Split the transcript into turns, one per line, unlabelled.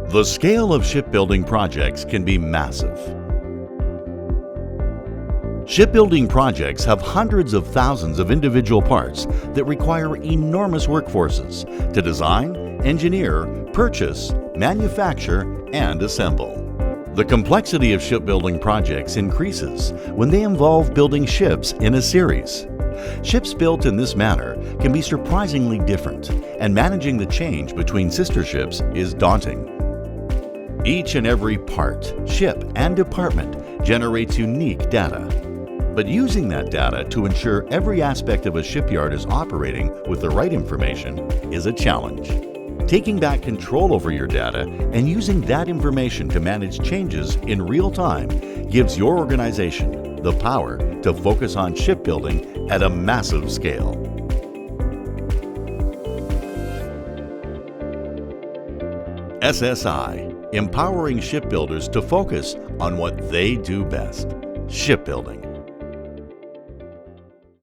The scale of shipbuilding projects can be massive. Shipbuilding projects have hundreds of thousands of individual parts that require enormous workforces to design, engineer, purchase, manufacture, and assemble. The complexity of shipbuilding projects increases when they involve building ships in a series. Ships built in this manner can be surprisingly different, and managing the change between sister ships is daunting. Each and every part, ship, and department generates unique data. But using that data to ensure every aspect of a shipyard is operating with the right information is a challenge. Taking back control over your data and using that information to manage changes in real time gives your organization the power to focus on shipbuilding at a massive scale. SSI, empowering shipbuilders to focus on what they do best, shipbuilding.